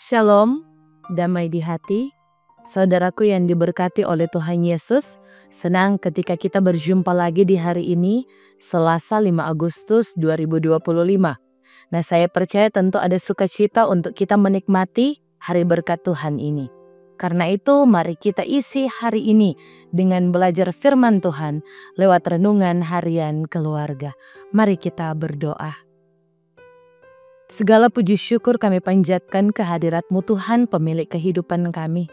Shalom, damai di hati, saudaraku yang diberkati oleh Tuhan Yesus. Senang ketika kita berjumpa lagi di hari ini, Selasa 5 Agustus 2025. Nah, saya percaya tentu ada sukacita untuk kita menikmati hari berkat Tuhan ini. Karena itu, mari kita isi hari ini dengan belajar firman Tuhan lewat renungan harian keluarga. Mari kita berdoa. Segala puji syukur kami panjatkan kehadirat-Mu Tuhan, pemilik kehidupan kami.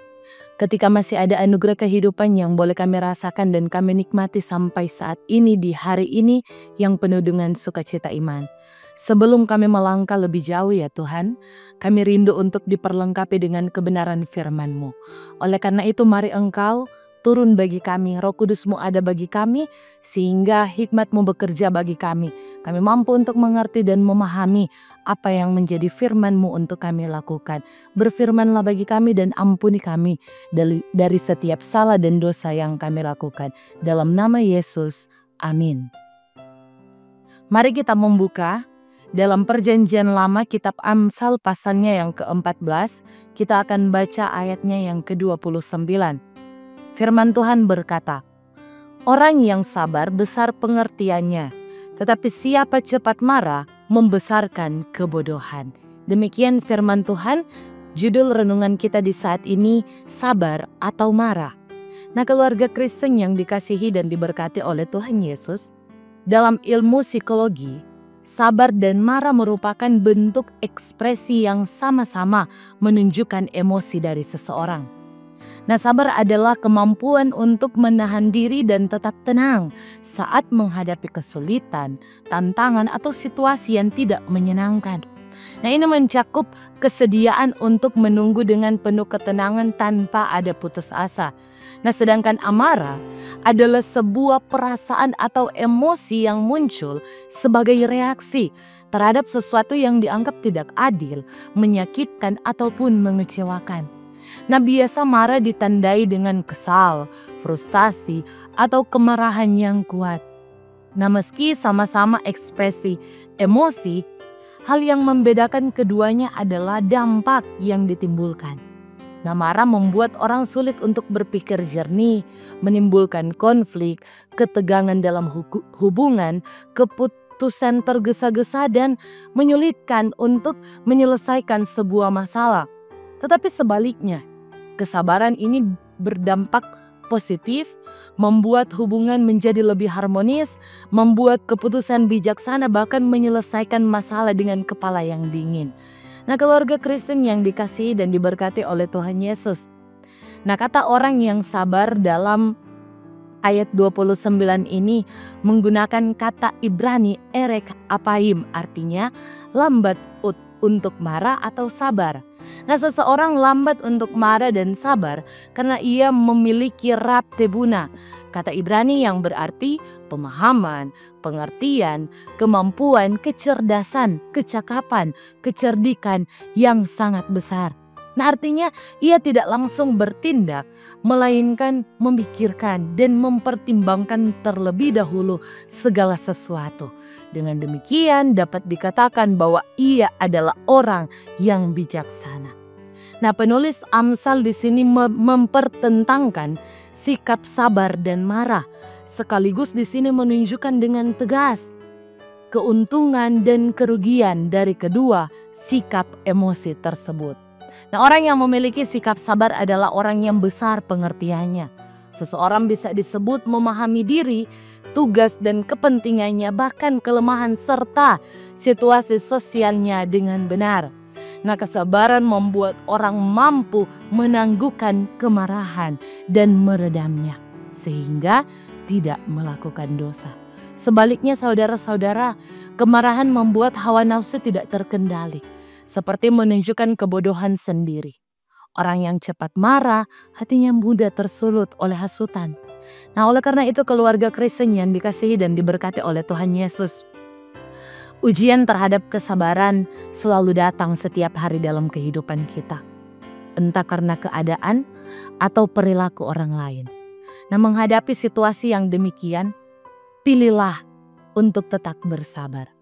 Ketika masih ada anugerah kehidupan yang boleh kami rasakan dan kami nikmati sampai saat ini di hari ini yang penuh dengan sukacita iman. Sebelum kami melangkah lebih jauh ya Tuhan, kami rindu untuk diperlengkapi dengan kebenaran firman-Mu. Oleh karena itu mari Engkau turun bagi kami, Roh Kudus-Mu ada bagi kami, sehingga hikmat-Mu bekerja bagi kami. Kami mampu untuk mengerti dan memahami apa yang menjadi firman-Mu untuk kami lakukan. Berfirmanlah bagi kami dan ampuni kami dari setiap salah dan dosa yang kami lakukan. Dalam nama Yesus, amin. Mari kita membuka dalam perjanjian lama kitab Amsal pasalnya yang ke-14, kita akan baca ayatnya yang ke-29. Firman Tuhan berkata, "Orang yang sabar besar pengertiannya, tetapi siapa cepat marah membesarkan kebodohan." Demikian firman Tuhan. Judul renungan kita di saat ini, sabar atau marah. Nah, keluarga Kristen yang dikasihi dan diberkati oleh Tuhan Yesus, dalam ilmu psikologi, sabar dan marah merupakan bentuk ekspresi yang sama-sama menunjukkan emosi dari seseorang. Nah, sabar adalah kemampuan untuk menahan diri dan tetap tenang saat menghadapi kesulitan, tantangan, atau situasi yang tidak menyenangkan. Nah, ini mencakup kesediaan untuk menunggu dengan penuh ketenangan tanpa ada putus asa. Nah, sedangkan amarah adalah sebuah perasaan atau emosi yang muncul sebagai reaksi terhadap sesuatu yang dianggap tidak adil, menyakitkan, ataupun mengecewakan. Nah, biasa marah ditandai dengan kesal, frustasi, atau kemarahan yang kuat. Nah, meski sama-sama ekspresi emosi, hal yang membedakan keduanya adalah dampak yang ditimbulkan. Nah, marah membuat orang sulit untuk berpikir jernih, menimbulkan konflik, ketegangan dalam hubungan, keputusan tergesa-gesa, dan menyulitkan untuk menyelesaikan sebuah masalah. Tetapi sebaliknya, kesabaran ini berdampak positif, membuat hubungan menjadi lebih harmonis, membuat keputusan bijaksana, bahkan menyelesaikan masalah dengan kepala yang dingin. Nah, keluarga Kristen yang dikasihi dan diberkati oleh Tuhan Yesus. Nah, kata orang yang sabar dalam ayat 29 ini menggunakan kata Ibrani erek apaim, artinya lambat untuk marah atau sabar. Nah, seseorang lambat untuk marah dan sabar karena ia memiliki rab tebuna, kata Ibrani yang berarti pemahaman, pengertian, kemampuan, kecerdasan, kecakapan, kecerdikan yang sangat besar. Nah, artinya ia tidak langsung bertindak, melainkan memikirkan dan mempertimbangkan terlebih dahulu segala sesuatu. Dengan demikian dapat dikatakan bahwa ia adalah orang yang bijaksana. Nah, penulis Amsal di sini mempertentangkan sikap sabar dan marah, sekaligus di sini menunjukkan dengan tegas keuntungan dan kerugian dari kedua sikap emosi tersebut. Nah, orang yang memiliki sikap sabar adalah orang yang besar pengertiannya. Seseorang bisa disebut memahami diri, tugas dan kepentingannya, bahkan kelemahan serta situasi sosialnya dengan benar. Nah, kesabaran membuat orang mampu menangguhkan kemarahan dan meredamnya, sehingga tidak melakukan dosa. Sebaliknya saudara-saudara, kemarahan membuat hawa nafsu tidak terkendali, seperti menunjukkan kebodohan sendiri. Orang yang cepat marah, hatinya mudah tersulut oleh hasutan. Nah, oleh karena itu keluarga Kristen yang dikasihi dan diberkati oleh Tuhan Yesus, ujian terhadap kesabaran selalu datang setiap hari dalam kehidupan kita. Entah karena keadaan atau perilaku orang lain. Nah, menghadapi situasi yang demikian, pilihlah untuk tetap bersabar.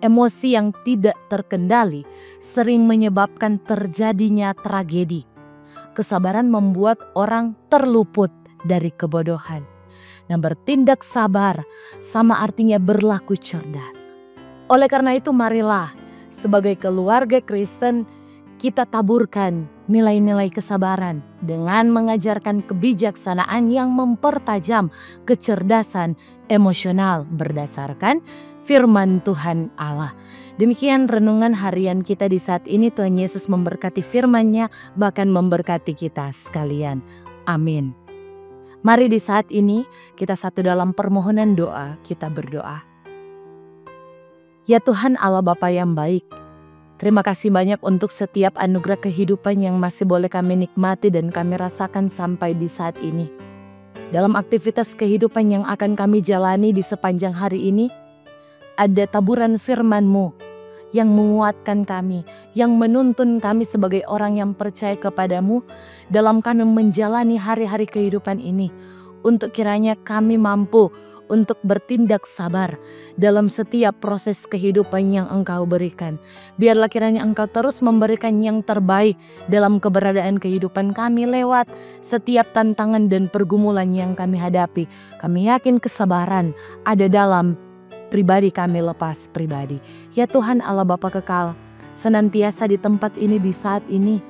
emosi yang tidak terkendali sering menyebabkan terjadinya tragedi. Kesabaran membuat orang terluput dari kebodohan. Nah, bertindak sabar sama artinya berlaku cerdas. Oleh karena itu marilah sebagai keluarga Kristen kita taburkan nilai-nilai kesabaran dengan mengajarkan kebijaksanaan yang mempertajam kecerdasan emosional berdasarkan firman Tuhan Allah. Demikian renungan harian kita di saat ini. Tuhan Yesus memberkati firman-Nya, bahkan memberkati kita sekalian. Amin. Mari di saat ini kita satu dalam permohonan doa, kita berdoa. Ya Tuhan Allah Bapa yang baik, terima kasih banyak untuk setiap anugerah kehidupan yang masih boleh kami nikmati dan kami rasakan sampai di saat ini. Dalam aktivitas kehidupan yang akan kami jalani di sepanjang hari ini, ada taburan firman-Mu yang menguatkan kami, yang menuntun kami sebagai orang yang percaya kepadamu dalam kami menjalani hari-hari kehidupan ini. Untuk kiranya kami mampu untuk bertindak sabar dalam setiap proses kehidupan yang Engkau berikan. Biarlah kiranya Engkau terus memberikan yang terbaik dalam keberadaan kehidupan kami lewat setiap tantangan dan pergumulan yang kami hadapi. Kami yakin kesabaran ada dalam pribadi kami lepas pribadi. Ya Tuhan Allah Bapa kekal, senantiasa di tempat ini di saat ini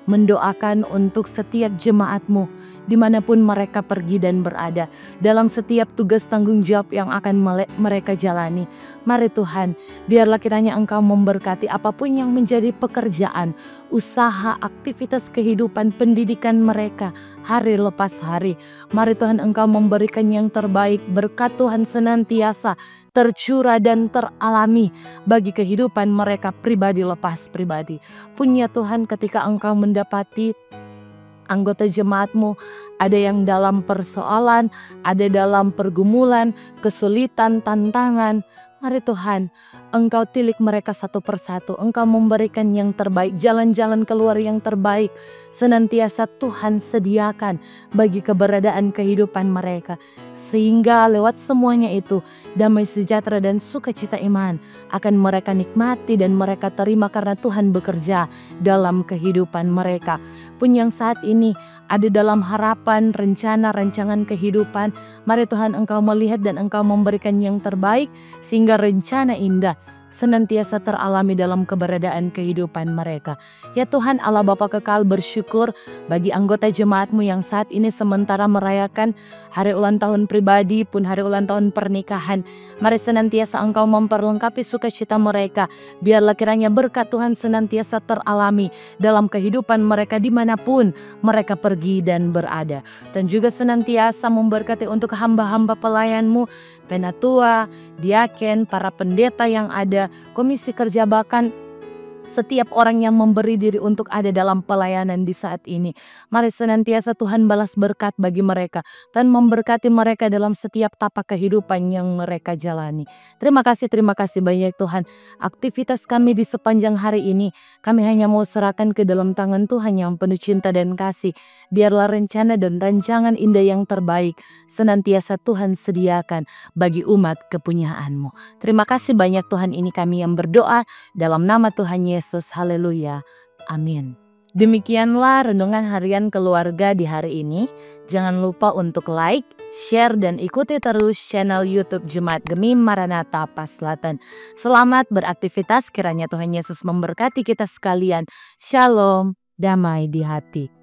mendoakan untuk setiap jemaat-Mu dimanapun mereka pergi dan berada, dalam setiap tugas tanggung jawab yang akan mereka jalani. Mari Tuhan, biarlah kiranya Engkau memberkati apapun yang menjadi pekerjaan, usaha, aktivitas kehidupan, pendidikan mereka hari lepas hari. Mari Tuhan, Engkau memberikan yang terbaik, berkat Tuhan senantiasa tercurah dan teralami bagi kehidupan mereka pribadi lepas pribadi. Punya Tuhan, ketika Engkau mendapati anggota jemaat-Mu ada yang dalam persoalan, ada dalam pergumulan, kesulitan, tantangan, mari Tuhan, Engkau tilik mereka satu persatu. Engkau memberikan yang terbaik, jalan-jalan keluar yang terbaik senantiasa Tuhan sediakan bagi keberadaan kehidupan mereka. Sehingga lewat semuanya itu, damai sejahtera dan sukacita iman akan mereka nikmati dan mereka terima karena Tuhan bekerja dalam kehidupan mereka. Pun yang saat ini ada dalam harapan, rencana, rancangan kehidupan, mari Tuhan Engkau melihat dan Engkau memberikan yang terbaik sehingga rencana indah senantiasa teralami dalam keberadaan kehidupan mereka. Ya Tuhan Allah Bapa kekal, bersyukur bagi anggota jemaat-Mu yang saat ini sementara merayakan hari ulang tahun pribadi pun hari ulang tahun pernikahan. Mari senantiasa Engkau memperlengkapi sukacita mereka. Biarlah kiranya berkat Tuhan senantiasa teralami dalam kehidupan mereka dimanapun mereka pergi dan berada. Dan juga senantiasa memberkati untuk hamba-hamba pelayan-Mu, penatua, diaken, para pendeta yang ada, komisi kerja, bahkan setiap orang yang memberi diri untuk ada dalam pelayanan di saat ini. Mari senantiasa Tuhan balas berkat bagi mereka dan memberkati mereka dalam setiap tapak kehidupan yang mereka jalani. Terima kasih banyak Tuhan. Aktivitas kami di sepanjang hari ini, kami hanya mau serahkan ke dalam tangan Tuhan yang penuh cinta dan kasih. Biarlah rencana dan rancangan indah yang terbaik senantiasa Tuhan sediakan bagi umat kepunyaan-Mu. Terima kasih banyak Tuhan, ini kami yang berdoa dalam nama Tuhan Yesus. Haleluya. Amin. Demikianlah renungan harian keluarga di hari ini. Jangan lupa untuk like, share, dan ikuti terus channel YouTube Jemaat Gemi Maranatha Paslatan. Selamat beraktivitas, kiranya Tuhan Yesus memberkati kita sekalian. Shalom, damai di hati.